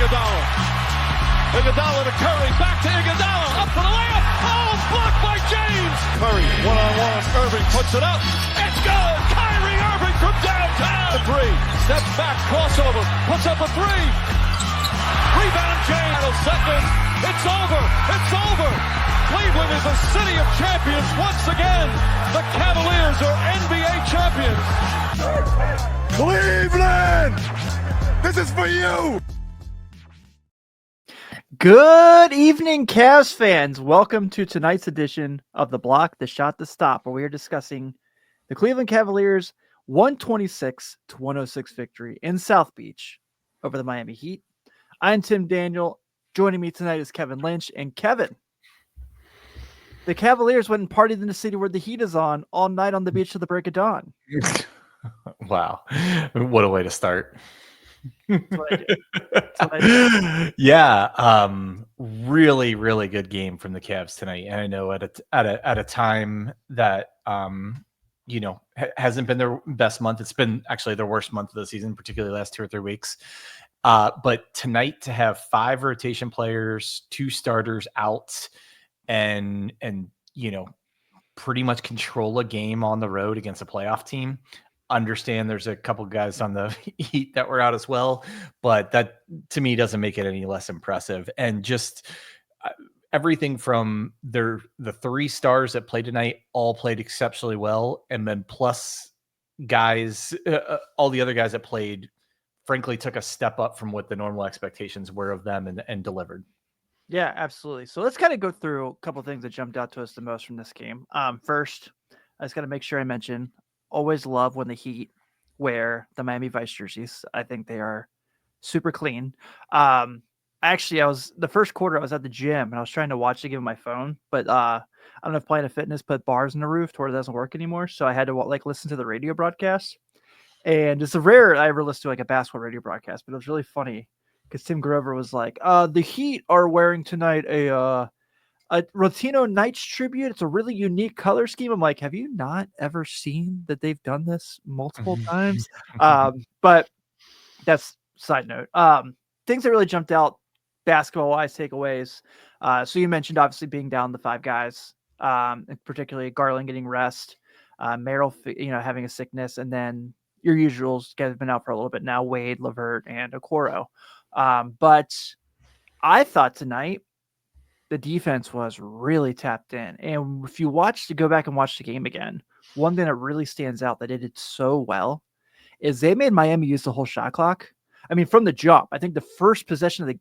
Iguodala. Iguodala to Curry, back to Iguodala, up for the layup. Oh, blocked by James. Curry, one-on-one. Irving puts it up. It's good. Kyrie Irving from downtown. The three, steps back, crossover, puts up a three. Rebound James. Second. It's over. It's over. Cleveland is a city of champions once again. The Cavaliers are NBA champions. Cleveland! This is for you! Good evening, Cavs fans. Welcome to tonight's edition of The Block, The Shot, The Stop, where we are discussing the Cleveland Cavaliers' 126-106 victory in South Beach over the Miami Heat. I'm Tim Daniel. Joining me tonight is Kevin Lynch. And Kevin, the Cavaliers went and partied in the city where the heat is on all night on the beach to the break of dawn. Wow. What a way to start. That's what I do. That's what I do. Yeah. Really, really good game from the Cavs tonight. And I know at a time that, hasn't been their best month. It's been actually their worst month of the season, particularly the last 2 or 3 weeks. But tonight to have 5 rotation players, 2 starters out and pretty much control a game on the road against a playoff team. Understand there's a couple guys on the Heat that were out as well, but that to me doesn't make it any less impressive. And just everything from the 3 stars that played tonight all played exceptionally well, and then plus guys, all the other guys that played, frankly, took a step up from what the normal expectations were of them and delivered. Yeah, absolutely. So let's kind of go through a couple of things that jumped out to us the most from this game. First, I just got to make sure I mention, always love when the Heat wear the Miami Vice jerseys. I think they are super clean. Actually, the first quarter, I was at the gym and I was trying to watch the game on my phone, but I don't know if Planet Fitness put bars in the roof to where it doesn't work anymore. So I had to listen to the radio broadcast. And it's rare I ever listen to a basketball radio broadcast, but it was really funny because Tim Grover was like, the Heat are wearing tonight a Rotino Knights tribute. It's a really unique color scheme. I'm like, have you not ever seen that they've done this multiple times? But that's side note. Things that really jumped out basketball-wise, takeaways. So you mentioned obviously being down the 5 guys, particularly Garland getting rest, Merrill, having a sickness, and then your usuals guys have been out for a little bit now, Wade, LeVert, and Okoro. But I thought tonight the defense was really tapped in. And if you go back and watch the game again, one thing that really stands out that it did so well is they made Miami use the whole shot clock. I mean, from the jump, I think the first or second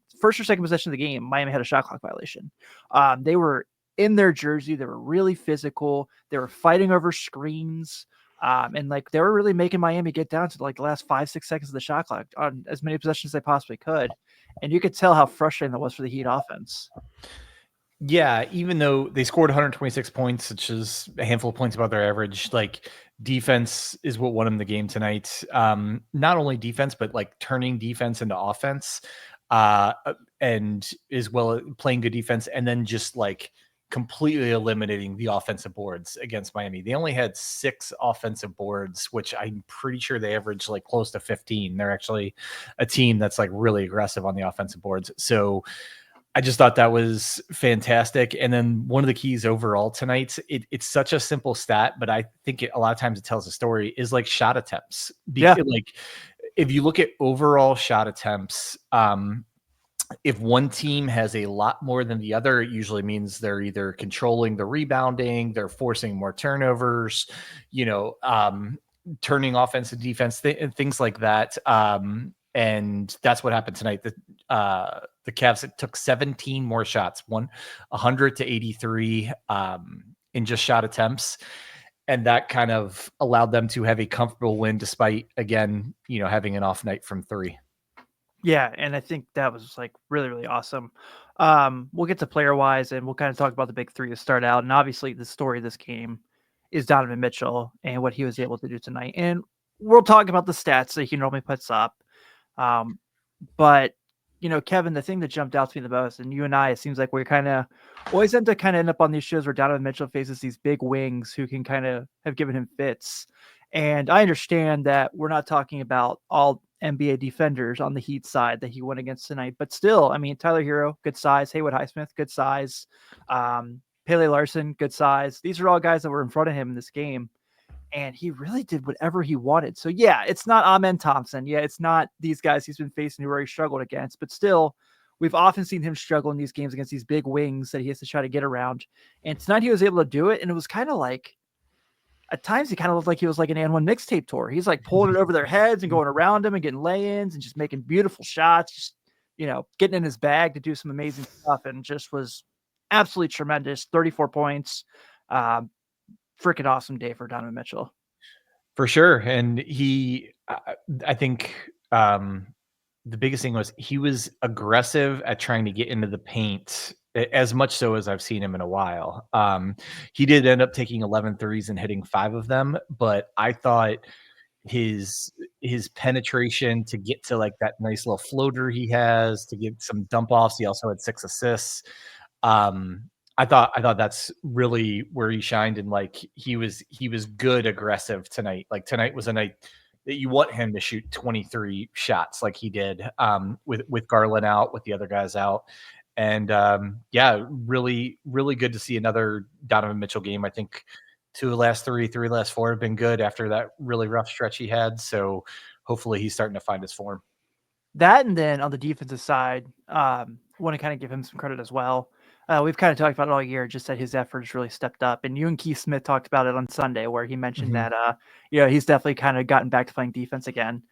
possession of the game, Miami had a shot clock violation. They were in their jersey. They were really physical. They were fighting over screens. And they were really making Miami get down to the last 5-6 seconds of the shot clock on as many possessions as they possibly could. And you could tell how frustrating that was for the Heat offense. Yeah, even though they scored 126 points, which is a handful of points above their average, defense is what won them the game tonight. Not only defense, but turning defense into offense, and as well playing good defense, and then just completely eliminating the offensive boards against Miami. They only had 6 offensive boards, which I'm pretty sure they average close to 15. They're actually a team that's really aggressive on the offensive boards. So I just thought that was fantastic. And then one of the keys overall tonight, it's such a simple stat, but I think a lot of times it tells a story, is shot attempts. Yeah. If you look at overall shot attempts, if one team has a lot more than the other, it usually means they're either controlling the rebounding, they're forcing more turnovers, turning offense and defense, things like that. And that's what happened tonight. The Cavs took 17 more shots, 100 to 83 in just shot attempts. And that kind of allowed them to have a comfortable win despite, again, having an off night from 3. Yeah, and I think that was really, really awesome. We'll get to player wise, and we'll kind of talk about the big 3 to start out. And obviously, the story of this game is Donovan Mitchell and what he was able to do tonight. And we'll talk about the stats that he normally puts up. But Kevin, the thing that jumped out to me the most, and you and I, it seems like we're kind of always end up on these shows where Donovan Mitchell faces these big wings who can kind of have given him fits. And I understand that we're not talking about all NBA defenders on the Heat side that he went against tonight, but still, I mean, Tyler Hero, good size. Haywood Highsmith, good size. Pele Larson, good size. These are all guys that were in front of him in this game. And he really did whatever he wanted. So, yeah, it's not Amen Thompson. Yeah, it's not these guys he's been facing who already struggled against. But still, we've often seen him struggle in these games against these big wings that he has to try to get around. And tonight he was able to do it. And it was kind of like, at times he kind of looked like he was like an N1 mixtape tour. He's like pulling it over their heads and going around them and getting lay-ins and just making beautiful shots, just, getting in his bag to do some amazing stuff, and just was absolutely tremendous. 34 points. Freaking awesome day for Donovan Mitchell. For sure. And I think the biggest thing was he was aggressive at trying to get into the paint, as much so as I've seen him in a while. He did end up taking 11 threes and hitting 5 of them, but I thought his penetration to get to like that nice little floater he has, to get some dump offs. He also had 6 assists. I thought that's really where he shined, and like he was good aggressive tonight. Like tonight was a night that you want him to shoot 23 shots like he did, with Garland out, with the other guys out. And really, really good to see another Donovan Mitchell game. I think 2 of the last 3 of the last 4 have been good after that really rough stretch he had. So hopefully he's starting to find his form. That, and then on the defensive side, want to kind of give him some credit as well. We've kind of talked about it all year, just that his efforts really stepped up. And you and Keith Smith talked about it on Sunday, where he mentioned that he's definitely kind of gotten back to playing defense again.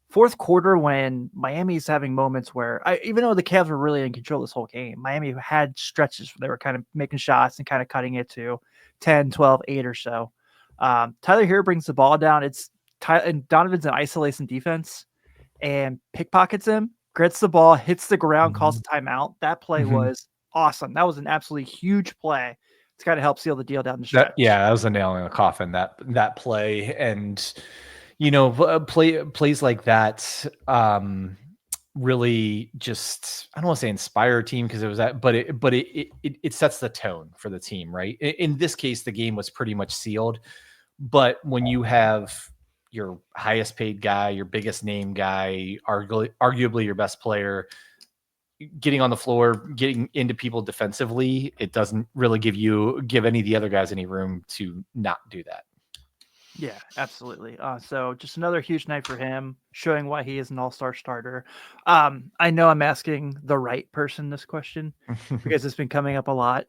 Fourth quarter, when Miami's having moments where, even though the Cavs were really in control this whole game, Miami had stretches where they were kind of making shots and kind of cutting it to 10, 12, 8 or so. Tyler Hero brings the ball down. And Donovan's in isolation defense and pickpockets him, grits the ball, hits the ground, calls a timeout. That play was awesome. That was an absolutely huge play. It's got to help seal the deal down the stretch. That was a nail in the coffin, that play. And plays like that really just, I don't want to say inspire a team, because it was that, but it sets the tone for the team, right? In this case, the game was pretty much sealed. But when you have your highest paid guy, your biggest name guy, arguably your best player, getting on the floor, getting into people defensively, it doesn't really give any of the other guys any room to not do that. Yeah, absolutely. So just another huge night for him, showing why he is an all-star starter. I know I'm asking the right person this question because it's been coming up a lot.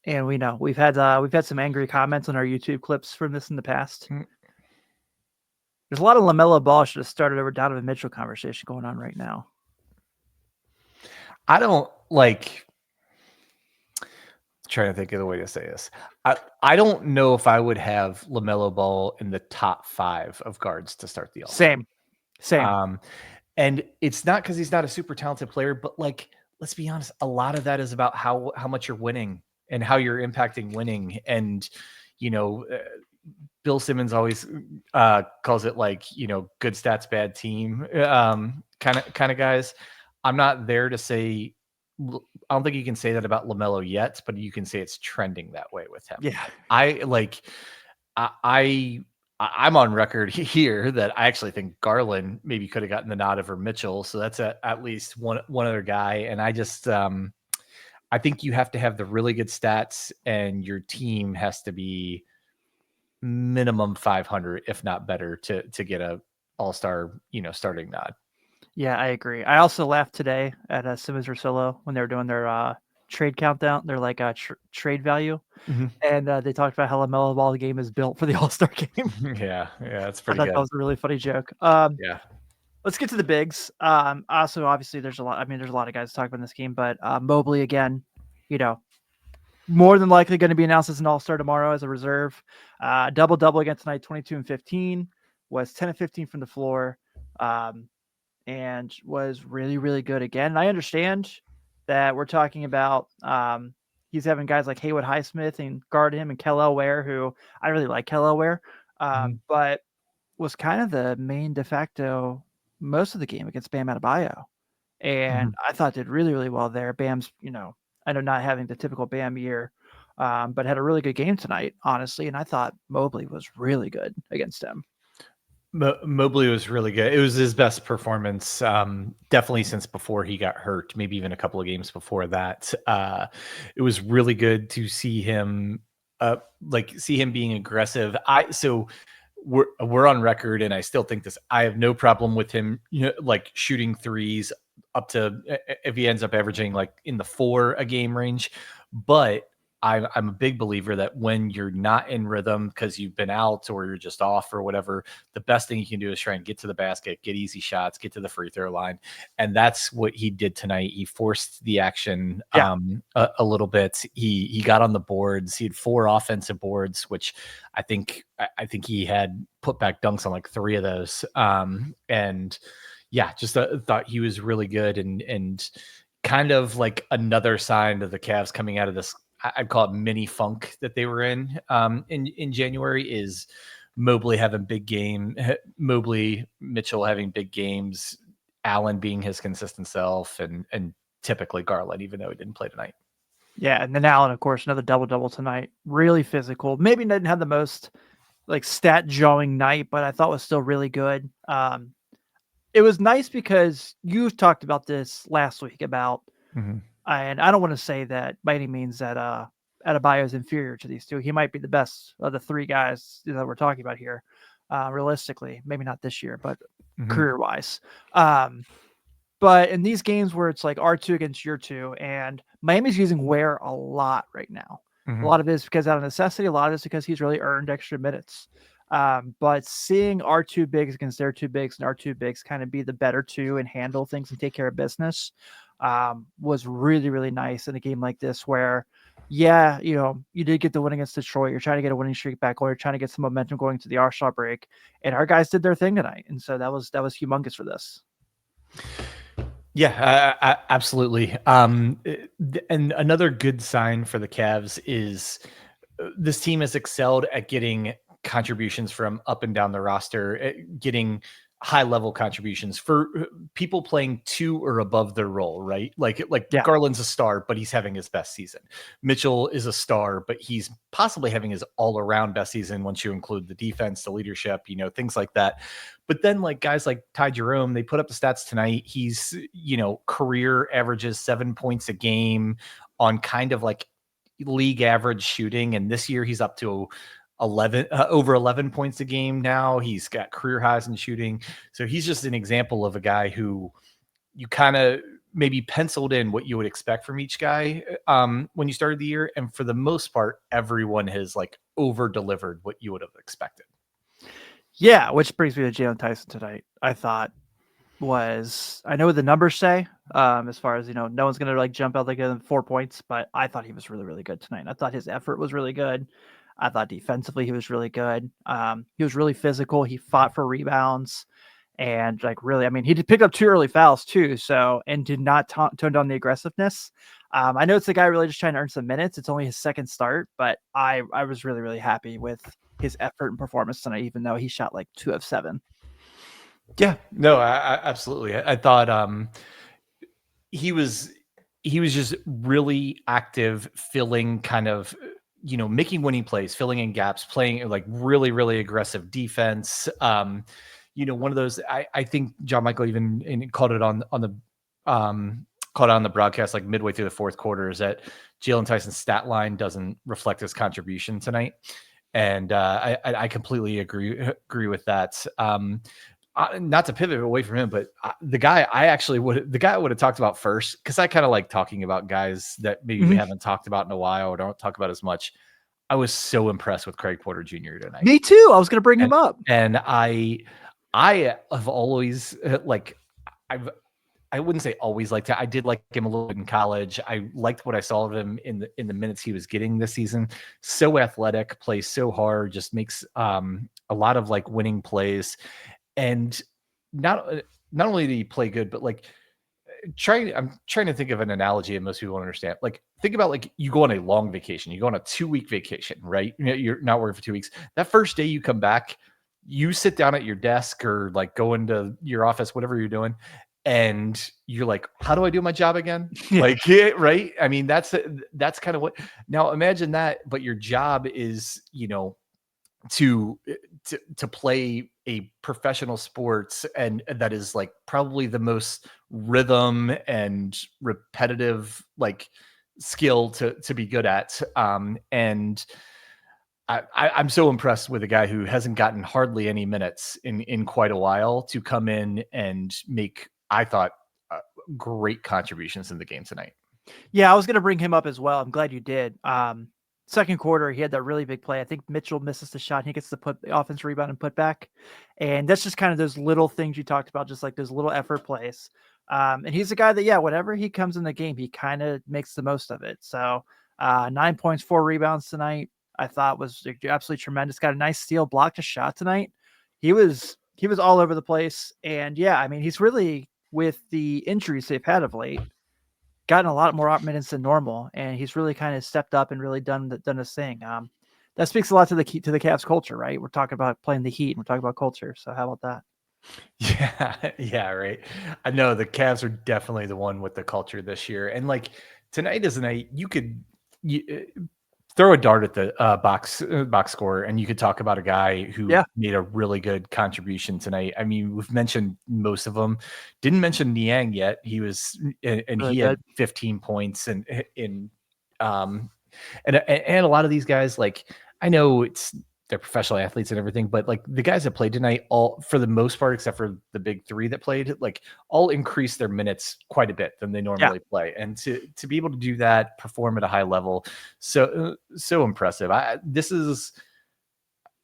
And we know we've had some angry comments on our YouTube clips from this in the past. There's a lot of LaMelo Ball should have started over Donovan Mitchell conversation going on right now. I don't trying to think of the way to say this. I don't know if I would have LaMelo Ball in the top 5 of guards to start the All-Star. Same. And it's not because he's not a super talented player, but like, let's be honest, a lot of that is about how much you're winning and how you're impacting winning. And, Bill Simmons always calls it like, good stats, bad team kind of guys. I'm not there to say, I don't think you can say that about LaMelo yet, but you can say it's trending that way with him. Yeah. I'm on record here that I actually think Garland maybe could have gotten the nod over Mitchell. So that's at least one other guy. And I just, I think you have to have the really good stats, and your team has to be minimum 500, if not better, to get a all-star, starting nod. Yeah, I agree. I also laughed today at Simmons or Solo when they were doing their trade countdown. They're like trade value. And they talked about how LaMelo Ball game is built for the All-Star game. Yeah, that's I pretty thought good. that was a really funny joke. Yeah. Let's get to the bigs. Also, obviously, there's a lot of guys to talk about in this game, but Mobley, again, more than likely going to be announced as an All-Star tomorrow as a reserve. Double-double again tonight, 22 and 15, was 10 and 15 from the floor, and was really, really good again. And I understand that we're talking about he's having guys like Haywood Highsmith and guard him, and Kel'el Ware, who I really like Kel'el Ware, but was kind of the main de facto most of the game against Bam Adebayo. And I thought did really, really well there. Bam's, I know not having the typical Bam year, but had a really good game tonight, honestly. And I thought Mobley was really good against him. Mobley was really good. It was his best performance, definitely since before he got hurt, maybe even a couple of games before that. It was really good to see him, see him being aggressive. So we're on record, and I still think this. I have no problem with him, like shooting threes up to, if he ends up averaging like in the 4 a game range, but I'm a big believer that when you're not in rhythm because you've been out or you're just off or whatever, the best thing you can do is try and get to the basket, get easy shots, get to the free throw line. And that's what he did tonight. He forced the action a little bit. He got on the boards. He had 4 offensive boards, which I think he had put back dunks on like 3 of those. And yeah, just thought he was really good and kind of like another sign of the Cavs coming out of this, I'd call it mini funk that they were in January, is Mobley having big game, Mobley, Mitchell having big games, Allen being his consistent self, and typically Garland, even though he didn't play tonight. Yeah, and then Allen, of course, another double-double tonight. Really physical. Maybe didn't have the most like stat-jawing night, but I thought was still really good. It was nice because you talked about this last week about and I don't want to say that by any means that Adebayo is inferior to these two. He might be the best of the 3 guys that we're talking about here, realistically. Maybe not this year, but career-wise. But in these games where it's like R2 against your 2, and Miami's using Ware a lot right now. A lot of it is because out of necessity. A lot of it is because he's really earned extra minutes. But seeing R2 bigs against their 2 bigs and R2 bigs kind of be the better 2 and handle things and take care of business was really, really nice in a game like this where, you did get the win against Detroit. You're trying to get a winning streak back, or you're trying to get some momentum going to the All-Star break. And our guys did their thing tonight. And so that was humongous for this. Yeah, absolutely. And another good sign for the Cavs is this team has excelled at getting contributions from up and down the roster, getting high level contributions for people playing 2 or above their role, right? Like Garland's a star, but he's having his best season. Mitchell is a star, but he's possibly having his all around best season once you include the defense, the leadership, things like that. But then like guys like Ty Jerome, they put up the stats tonight. He's, career averages 7 points a game on kind of like league average shooting. And this year he's up to over 11 points a game now. He's got career highs in shooting. So he's just an example of a guy who you kind of maybe penciled in what you would expect from each guy when you started the year. And for the most part, everyone has like over delivered what you would have expected. Yeah, which brings me to Jalen Tyson tonight. I thought I know what the numbers say, as far as, no one's going to like jump out like 4 points, but I thought he was really, really good tonight. I thought his effort was really good. I thought defensively he was really good. He was really physical. He fought for rebounds and like really, he did pick up 2 early fouls too. So, and did not tone down the aggressiveness. I know it's the guy really just trying to earn some minutes. It's only his second start, but I was really, really happy with his effort and performance tonight, even though he shot like 2 of 7. Yeah, no, I absolutely. I thought he was just really active, filling kind of, making winning plays, filling in gaps, playing like really, really aggressive defense. One of those, I think John Michael even called it on the broadcast, like midway through the 4th quarter, is that Jalen Tyson's stat line doesn't reflect his contribution tonight. And I completely agree with that. Not to pivot away from him, but the guy I would have talked about first, because I kind of like talking about guys that maybe we haven't talked about in a while or don't talk about as much. I was so impressed with Craig Porter Jr. tonight. Me too. I was going to bring him up. And I have always I wouldn't say always liked it. I did like him a little bit in college. I liked what I saw of him in the minutes he was getting this season. So athletic, plays so hard, just makes a lot of like winning plays. And not only did he play good, but like I'm trying to think of an analogy that most people don't understand. Like think about like you go on a long vacation, you go on a 2-week vacation, right? You're not working for 2 weeks. That first day you come back, you sit down at your desk or like go into your office, whatever you're doing, and you're like, how do I do my job again? Yeah. Like, yeah, right. I mean, that's kind of what, now imagine that, but your job is, to play a professional sports, and that is like probably the most rhythm and repetitive like skill to be good at. And I'm so impressed with a guy who hasn't gotten hardly any minutes in quite a while to come in and make, I thought, great contributions in the game tonight. Yeah, I was going to bring him up as well. I'm glad you did. Second quarter, he had that really big play. I think Mitchell misses the shot. He gets to put the offense rebound and put back. And that's just kind of those little things you talked about, just like those little effort plays. And he's a guy that, whenever he comes in the game, he kind of makes the most of it. So 9 points, 4 rebounds tonight, I thought was absolutely tremendous. Got a nice steal, blocked a shot tonight. He was all over the place. And I mean, he's really, with the injuries they've had of late, gotten a lot more minutes than normal, and he's really kind of stepped up and really done his thing. That speaks a lot to the Cavs culture, right? We're talking about playing the Heat, and we're talking about culture. So how about that? Yeah, right. I know the Cavs are definitely the one with the culture this year, and like tonight is a night you could throw a dart at the box score, and you could talk about a guy who made a really good contribution tonight. I mean, we've mentioned most of them. Didn't mention Niang yet. He was, and really he had 15 points, and a lot of these guys, like, I know they're professional athletes and everything, but like the guys that played tonight, all for the most part, except for the big three that played, like all increased their minutes quite a bit than they normally play. And to be able to do that, perform at a high level, so impressive. This is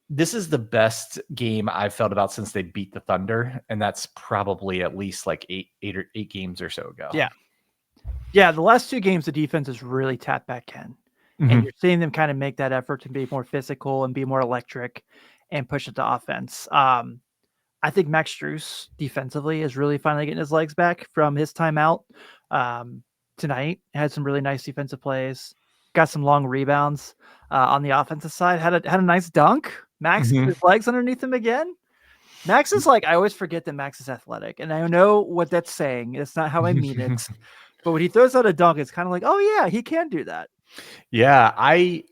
the best game I've felt about since they beat the Thunder, and that's probably at least like eight games or so ago. Yeah. The last 2 games, the defense has really tapped back in. And you're seeing them kind of make that effort to be more physical and be more electric and push it to offense. I think Max Strus defensively is really finally getting his legs back from his timeout. Tonight had some really nice defensive plays, got some long rebounds on the offensive side, had a nice dunk. Max his legs underneath him again. Max is like, I always forget that Max is athletic, and I know what that's saying. It's not how I mean it. But when he throws out a dunk, it's kind of like, oh yeah, he can do that. Yeah, I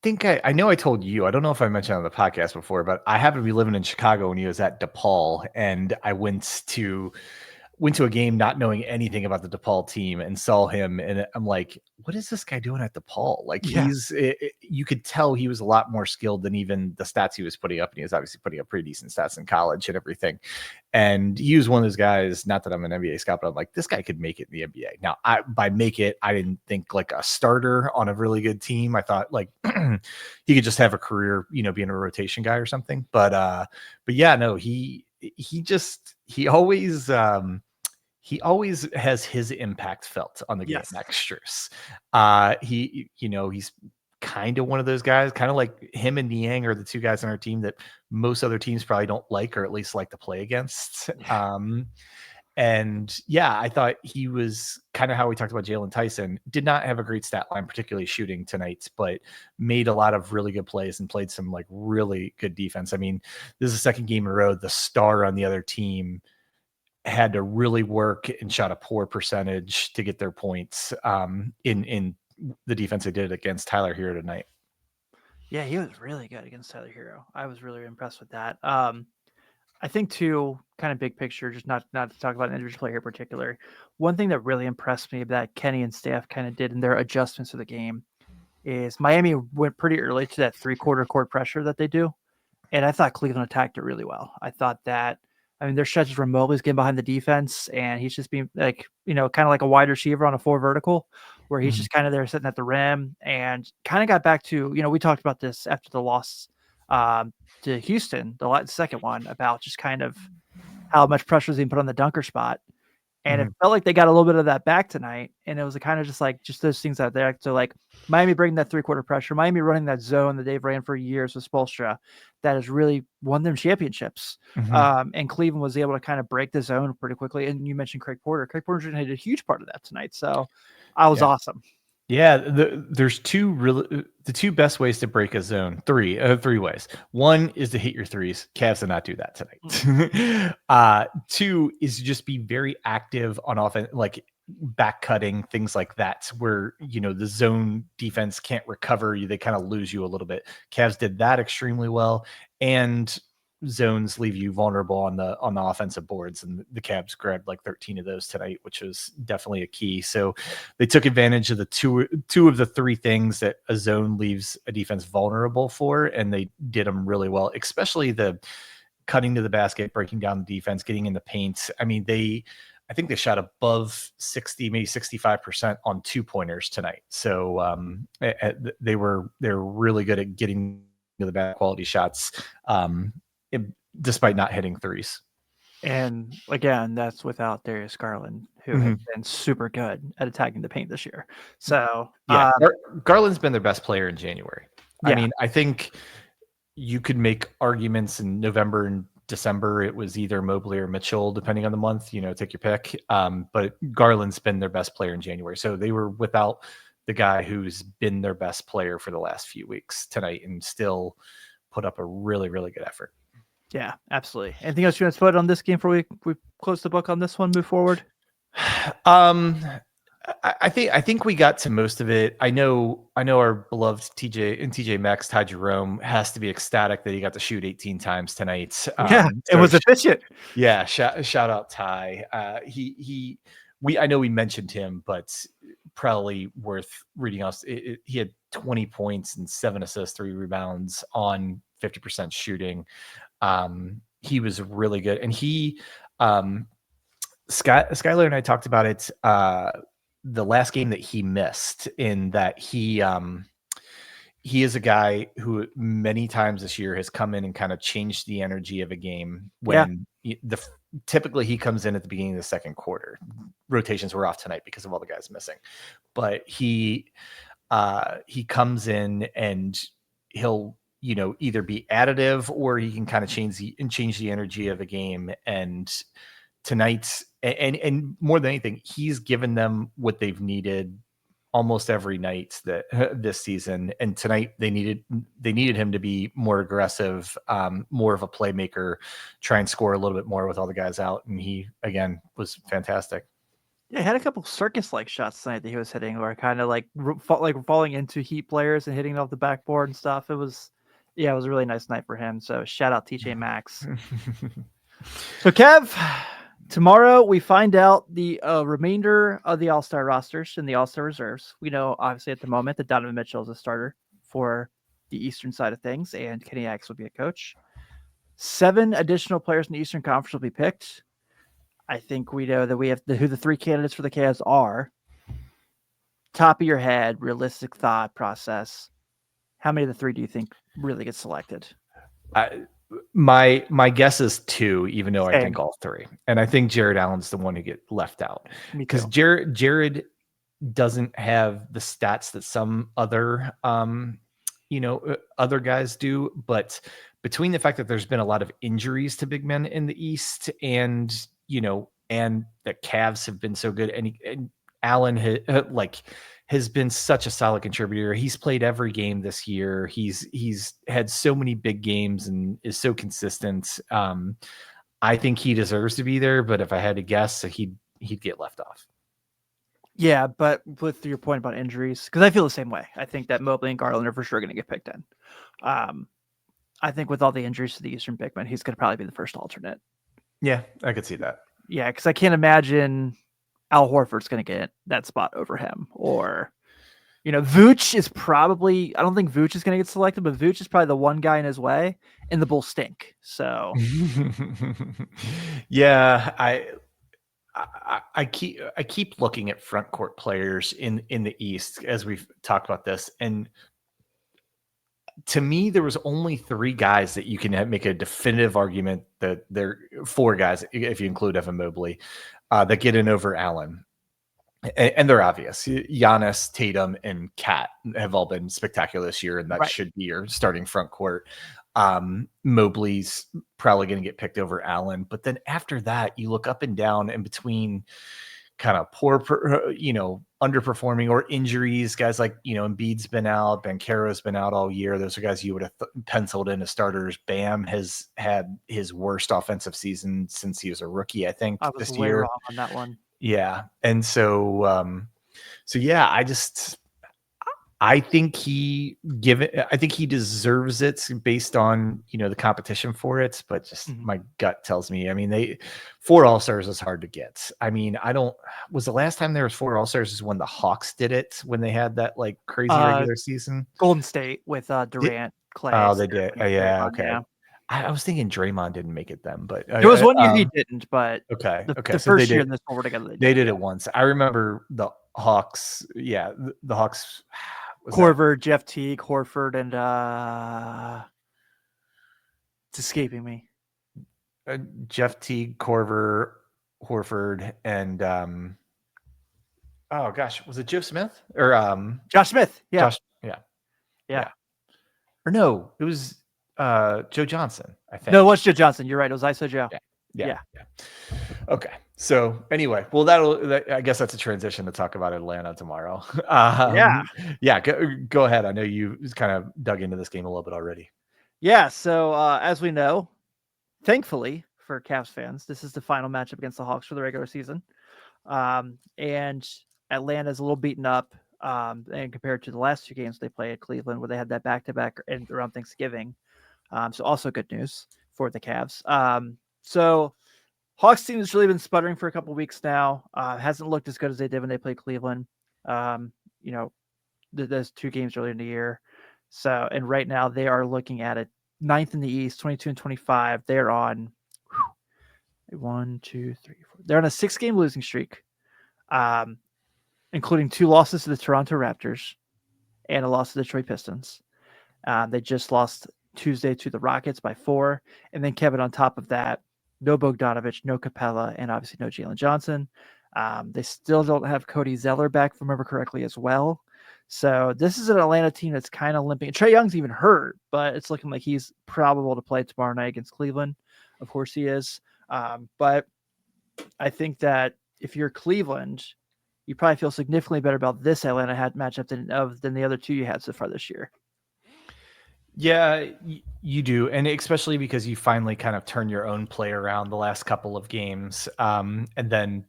think I know I told you, I don't know if I mentioned on the podcast before, but I happened to be living in Chicago when he was at DePaul, and I went to a game not knowing anything about the DePaul team and saw him, and I'm like, what is this guy doing at DePaul? Like you could tell he was a lot more skilled than even the stats he was putting up, and he was obviously putting up pretty decent stats in college and everything. And he was one of those guys, not that I'm an NBA scout, but I'm like, this guy could make it in the NBA. Now, by make it, I didn't think like a starter on a really good team. I thought like he could just have a career, being a rotation guy or something. But yeah, no, he always has his impact felt on the game. Max Strus. He's kind of one of those guys, kind of like him and Niang are the 2 guys on our team that most other teams probably don't like, or at least like to play against. And I thought he was kind of how we talked about Jalen Tyson. Did not have a great stat line, particularly shooting tonight, but made a lot of really good plays and played some like really good defense. I mean, this is the second game in a row. The star on the other team had to really work and shot a poor percentage to get their points in the defense they did against Tyler Hero tonight. Yeah, he was really good against Tyler Hero. I was really impressed with that. I think too, kind of big picture, just not to talk about an individual player in particular. One thing that really impressed me that Kenny and staff kind of did in their adjustments to the game is Miami went pretty early to that 3/4 court pressure that they do. And I thought Cleveland attacked it really well. I thought that, their stretches where Mobley's getting behind the defense, and he's just being like, kind of like a wide receiver on a 4 vertical, where he's just kind of there sitting at the rim, and kind of got back to, we talked about this after the loss to Houston, the second one, about just kind of how much pressure was being put on the dunker spot. And it felt like they got a little bit of that back tonight. And it was kind of just those things out there. So like Miami bringing that 3/4 pressure, Miami running that zone that they've ran for years with Spoelstra, that has really won them championships. And Cleveland was able to kind of break the zone pretty quickly. And you mentioned Craig Porter. Craig Porter had a huge part of that tonight. So I was awesome. Yeah, there's the two best ways to break a zone. Three ways. One is to hit your threes. Cavs did not do that tonight. Two is to just be very active on offense, like back cutting, things like that, where the zone defense can't recover you. They kind of lose you a little bit. Cavs did that extremely well, and zones leave you vulnerable on the offensive boards, and the Cavs grabbed like 13 of those tonight, which was definitely a key. So they took advantage of the two of the three things that a zone leaves a defense vulnerable for, and they did them really well, especially the cutting to the basket, breaking down the defense, getting in the paint. I mean, I think they shot above 60, maybe 65% on 2-pointers tonight. So they're really good at getting to the bad quality shots, despite not hitting threes. And again, that's without Darius Garland, who has been super good at attacking the paint this year. So yeah, Garland's been their best player in January. Yeah. I mean, I think you could make arguments in November and December. It was either Mobley or Mitchell, depending on the month, take your pick. But Garland's been their best player in January. So they were without the guy who's been their best player for the last few weeks tonight, and still put up a really, really good effort. Yeah, absolutely. Anything else you want to put on this game before we close the book on this one, move forward? I think we got to most of it. I know our beloved TJ Maxx, Ty Jerome, has to be ecstatic that he got to shoot 18 times tonight. It was efficient. Yeah, shout out Ty. I know we mentioned him, but probably worth reading off. He had 20 points and 7 assists, 3 rebounds on 50% shooting. He was really good, and Skylar and I talked about it the last game that he missed, in that he is a guy who many times this year has come in and kind of changed the energy of a game when typically he comes in at the beginning of the second quarter. Rotations were off tonight because of all the guys missing, but he comes in and he'll either be additive, or he can kind of change the energy of a game. And tonight, and more than anything, he's given them what they've needed almost every night that this season. And tonight they needed him to be more aggressive, more of a playmaker, try and score a little bit more with all the guys out. And he, again, was fantastic. Yeah, he had a couple circus-like shots tonight that he was hitting, where kind of like falling into Heat players and hitting off the backboard and stuff. It was a really nice night for him. So shout out TJ Maxx. So Kev, tomorrow we find out the remainder of the All-Star rosters and the All-Star reserves. We know, obviously, at the moment that Donovan Mitchell is a starter for the Eastern side of things, and Kenny Axe will be a coach. 7 additional players in the Eastern Conference will be picked. I think we know that we have who the 3 candidates for the Cavs are. Top of your head, realistic thought process. How many of the 3 do you think really get selected? My guess is 2, even though I think all 3. And I think Jared Allen's the one who get left out, because Jared doesn't have the stats that some other other guys do. But between the fact that there's been a lot of injuries to big men in the East, and the Cavs have been so good, and Allen has been such a solid contributor. He's played every game this year. He's had so many big games and is so consistent. I think he deserves to be there, but if I had to guess, he'd get left off. Yeah, but with your point about injuries, because I feel the same way. I think that Mobley and Garland are for sure going to get picked in. I think with all the injuries to the Eastern big men, he's going to probably be the first alternate. Yeah, I could see that. Yeah, because I can't imagine Al Horford's going to get that spot over him. Or, Vooch is probably, I don't think Vooch is going to get selected, but Vooch is probably the one guy in his way, and the Bulls stink. So, yeah, I keep looking at front court players in the East as we've talked about this, and to me, there was only 3 guys that you can make a definitive argument that they're 4 guys, if you include Evan Mobley, that get in over Allen. And they're obvious. Giannis, Tatum, and Kat have all been spectacular this year, and that should be your starting front court. Mobley's probably going to get picked over Allen. But then after that, you look up and down, and between kind of poor, underperforming or injuries. Guys like, Embiid's been out, Banchero's been out all year. Those are guys you would have penciled in as starters. Bam has had his worst offensive season since he was a rookie, I think, I was this way year. wrong on that one. Yeah. And so, yeah, I think he deserves it based on, the competition for it, but just my gut tells me, I mean, 4 All-Stars is hard to get. I mean, was the last time there was 4 All-Stars is when the Hawks did it, when they had that like crazy regular season. Golden State with Durant, Clay. Oh, they did. Yeah. Draymond, Okay. yeah. I was thinking Draymond didn't make it then, but There was one year he didn't, but okay. the So first year in this four together, they did it once. I remember the Hawks. Yeah. The Hawks. Korver, Jeff Teague, Horford, and it's escaping me. Jeff Teague, Korver, Horford, and oh gosh, was it Joe Smith or Josh Smith? Yeah, yeah. Or no, it was Joe Johnson. I think no, it was Joe Johnson. You're right. It was ISO Joe. Yeah. Okay. So anyway, well, I guess that's a transition to talk about Atlanta tomorrow. Yeah. Go ahead. I know you kind of dug into this game a little bit already. Yeah. So as we know, thankfully for Cavs fans, this is the final matchup against the Hawks for the regular season. And Atlanta's a little beaten up, and compared to the last 2 games they played at Cleveland, where they had that back-to-back and around Thanksgiving. So also good news for the Cavs. So Hawks team has really been sputtering for a couple weeks now. Hasn't looked as good as they did when they played Cleveland. Those 2 games earlier in the year. So, and right now they are looking at it 9th in the East, 22 and 25. They're on 1, 2, 3, 4. They're on a 6-game losing streak, including 2 losses to the Toronto Raptors and a loss to the Detroit Pistons. They just lost Tuesday to the Rockets by 4. And then Kevin, on top of that, no Bogdanovich, no Capella, and obviously no Jalen Johnson. They still don't have Cody Zeller back, if I remember correctly, as well. So this is an Atlanta team that's kind of limping. Trae Young's even hurt, but it's looking like he's probable to play tomorrow night against Cleveland. Of course he is. But I think that if you're Cleveland, you probably feel significantly better about this Atlanta matchup than the other 2 you had so far this year. Yeah, you do. And especially because you finally kind of turn your own play around the last couple of games. And then,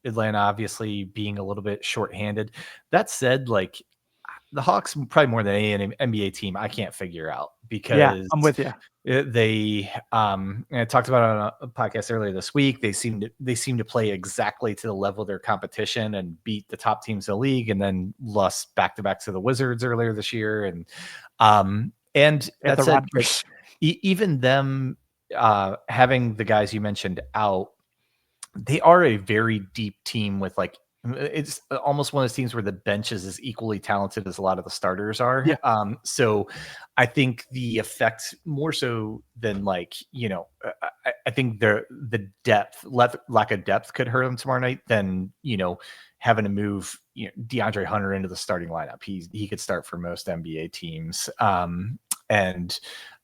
Atlanta obviously being a little bit shorthanded. That said, like the Hawks, probably more than any NBA team, I can't figure out because I'm with you. They and I talked about it on a podcast earlier this week. They seem to play exactly to the level of their competition and beat the top teams in the league, and then lost back-to-back to the Wizards earlier this year. And that said, even them having the guys you mentioned out, they are a very deep team with it's almost one of those teams where the bench is as equally talented as a lot of the starters are. Yeah. So I think the effect more so than I think the lack of depth could hurt them tomorrow night than, having to move DeAndre Hunter into the starting lineup. He could start for most NBA teams. And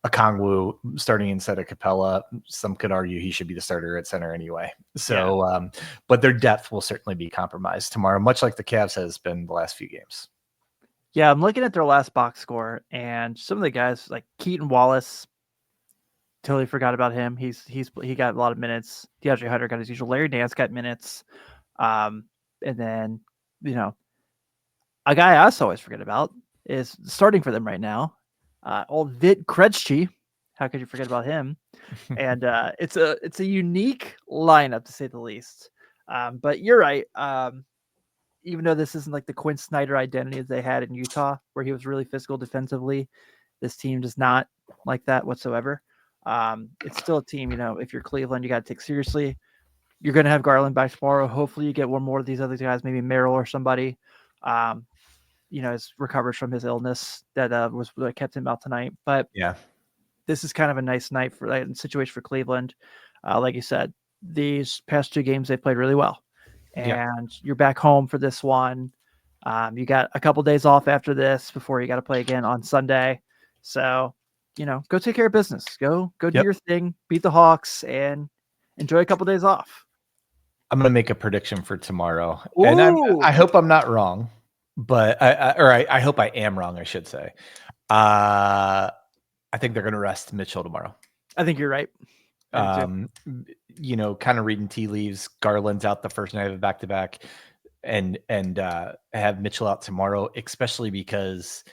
Okongwu starting instead of Capella, some could argue he should be the starter at center anyway. So, but their depth will certainly be compromised tomorrow, much like the Cavs has been the last few games. Yeah, I'm looking at their last box score, and some of the guys like Keaton Wallace, totally forgot about him. He got a lot of minutes. DeAndre Hunter got his usual. Larry Nance got minutes. And then, a guy I also always forget about is starting for them right now. Old Vit Krejci. How could you forget about him? And it's a unique lineup, to say the least. But you're right. Even though this isn't like the Quinn Snyder identity that they had in Utah, where he was really physical defensively, this team does not like that whatsoever. It's still a team, if you're Cleveland, you got to take seriously. You're going to have Garland by tomorrow. Hopefully you get one more of these other guys, maybe Merrill or somebody. Has recovered from his illness that kept him out tonight. But yeah, this is kind of a nice night situation for Cleveland. Like you said, these past 2 games they played really well, and you're back home for this one. You got a couple days off after this before you got to play again on Sunday. So, go take care of business. Go do your thing, beat the Hawks, and enjoy a couple days off. I'm going to make a prediction for tomorrow. Ooh. And I hope I'm not wrong, but I hope I am wrong, I should say. I think they're going to rest Mitchell tomorrow. I think you're right. Kind of reading tea leaves. Garland's out the first night of a back-to-back, and have Mitchell out tomorrow, especially because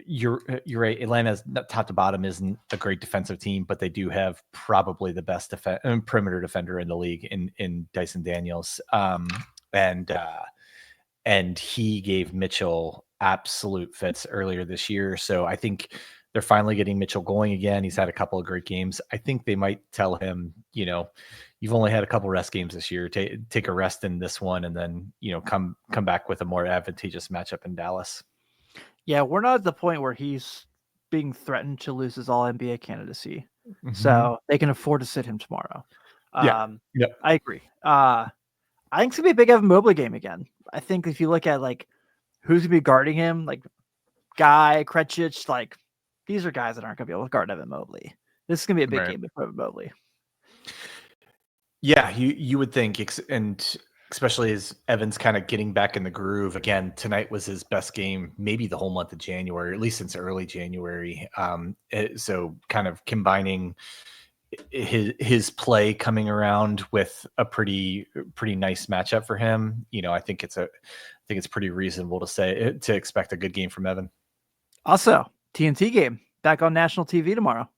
you're right. Atlanta's top to bottom isn't a great defensive team, but they do have probably the best perimeter defender in the league in Dyson Daniels. And he gave Mitchell absolute fits earlier this year. So I think they're finally getting Mitchell going again. He's had a couple of great games. I think they might tell him, you've only had a couple rest games this year. Take a rest in this one, and then, come back with a more advantageous matchup in Dallas. Yeah, we're not at the point where he's being threatened to lose his All-NBA candidacy. Mm-hmm. So they can afford to sit him tomorrow. Yeah. I agree. I think it's going to be a big Evan Mobley game again. I think if you look at who's going to be guarding him, Guy, Krejcik, these are guys that aren't going to be able to guard Evan Mobley. This is going to be a big game for Evan Mobley. Yeah, you would think, and especially as Evan's kind of getting back in the groove again. Tonight was his best game, maybe the whole month of January, at least since early January. So kind of combining his play coming around with a pretty nice matchup for him. I think it's pretty reasonable to expect a good game from Evan. Also, TNT game back on national TV tomorrow.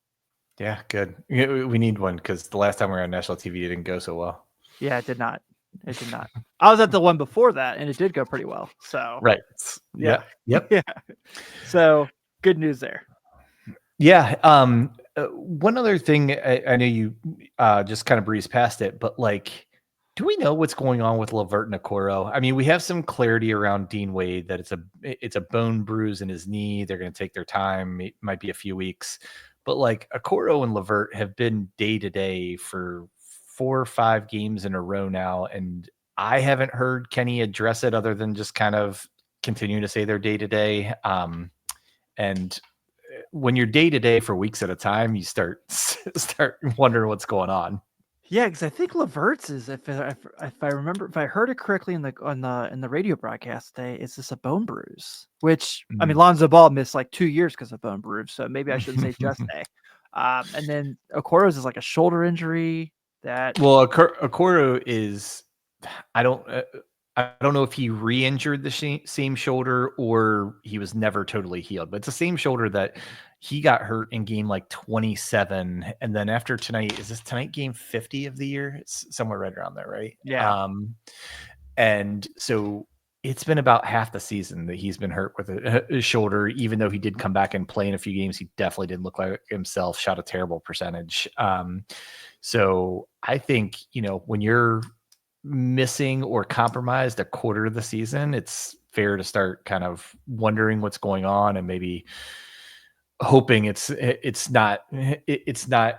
Yeah, good. We need one because the last time we were on national TV, it didn't go so well. Yeah, it did not. It did not. I was at the one before that, and it did go pretty well. So right. Yeah. Yep. Yeah. So good news there. Yeah. One other thing, I know you just kind of breezed past it, but do we know what's going on with LeVert and Okoro? I mean, we have some clarity around Dean Wade that it's a bone bruise in his knee. They're going to take their time. It might be a few weeks, but Okoro and LeVert have been day to day for 4 or 5 games in a row now, and I haven't heard Kenny address it other than just kind of continue to say they're day to day. And when you're day to day for weeks at a time, you start wondering what's going on. Yeah, because I think LeVert's is, if I remember, if I heard it correctly in the radio broadcast today, it's just a bone bruise. Which I mean, Lonzo Ball missed 2 years because of bone bruise, so maybe I shouldn't say just a. And then Okoro's is a shoulder injury. Okoro is, I don't know if he re-injured the same shoulder or he was never totally healed, but it's the same shoulder that he got hurt in game 27. And then after tonight, is this tonight game 50 of the year? It's somewhere right around there, right? Yeah. And so it's been about half the season that he's been hurt with a shoulder, even though he did come back and play in a few games. He definitely didn't look like himself, shot a terrible percentage. So I think, when you're missing or compromised a quarter of the season, it's fair to start kind of wondering what's going on and maybe hoping it's not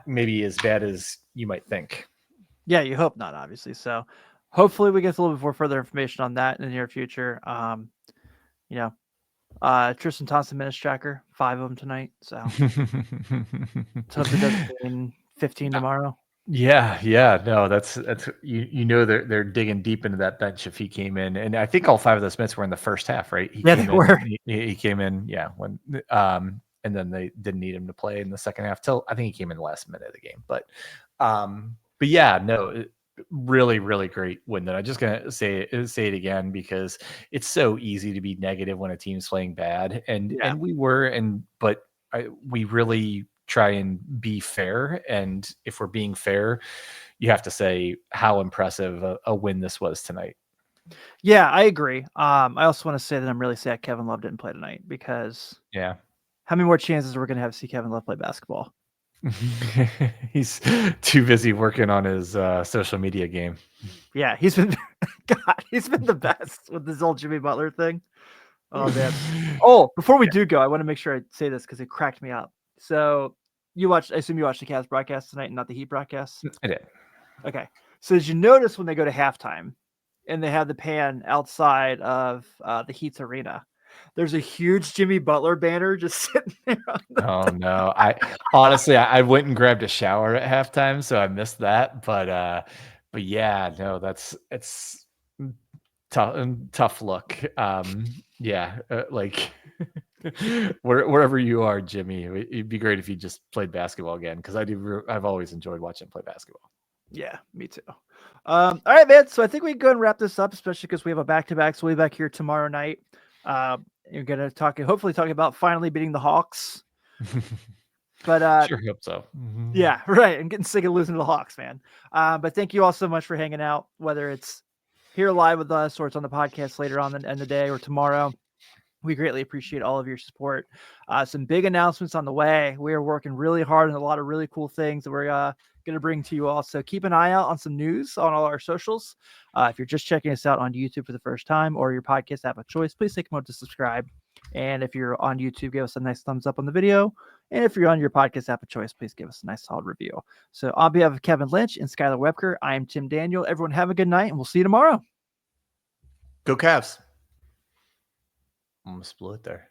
maybe as bad as you might think. Yeah, you hope not, obviously. So hopefully we get a little bit more further information on that in the near future. Tristan Thompson minutes tracker, 5 of them tonight. So hope it doesn't mean 15 tomorrow. Yeah. No, that's they're digging deep into that bench if he came in, and I think all 5 of those minutes were in the first half, right? They were. He came in, when and then they didn't need him to play in the second half till I think he came in the last minute of the game. But yeah, no, really, really great win. That I'm just gonna say it again because it's so easy to be negative when a team's playing bad, and we were, but we really try and be fair, and if we're being fair, you have to say how impressive a win this was tonight. Yeah, I agree. I also want to say that I'm really sad Kevin Love didn't play tonight because how many more chances are we going to have to see Kevin Love play basketball? He's too busy working on his social media game. Yeah, he's been the best with this old Jimmy Butler thing. Oh man. Oh, before we do go, I want to make sure I say this because it cracked me up. So I assume you watched the Cavs broadcast tonight and not the Heat broadcast? I did. Okay. So did you notice when they go to halftime and they have the pan outside of the Heat's arena, there's a huge Jimmy Butler banner just sitting there. Oh no. I honestly, I went and grabbed a shower at halftime, so I missed that. But But yeah, no, it's tough look. Like wherever you are, Jimmy, it'd be great if you just played basketball again, because I've always enjoyed watching him play basketball. Yeah, me too. All right, man. So I think we can go and wrap this up, especially because we have a back-to-back. So we'll be back here tomorrow night. You're gonna hopefully talk about finally beating the Hawks. But Sure hope so. Mm-hmm. Yeah, right. I'm getting sick of losing to the Hawks, man. But thank you all so much for hanging out, whether it's here live with us or it's on the podcast later on in the day or tomorrow. We greatly appreciate all of your support. Some big announcements on the way. We are working really hard on a lot of really cool things that we're going to bring to you all. So keep an eye out on some news on all our socials. If you're just checking us out on YouTube for the first time or your podcast app of choice, please take a moment to subscribe. And if you're on YouTube, give us a nice thumbs up on the video. And if you're on your podcast app of choice, please give us a nice solid review. So on behalf of Kevin Lynch and Skylar Webker, I am Tim Daniel. Everyone have a good night, and we'll see you tomorrow. Go Cavs. I'm gonna split there.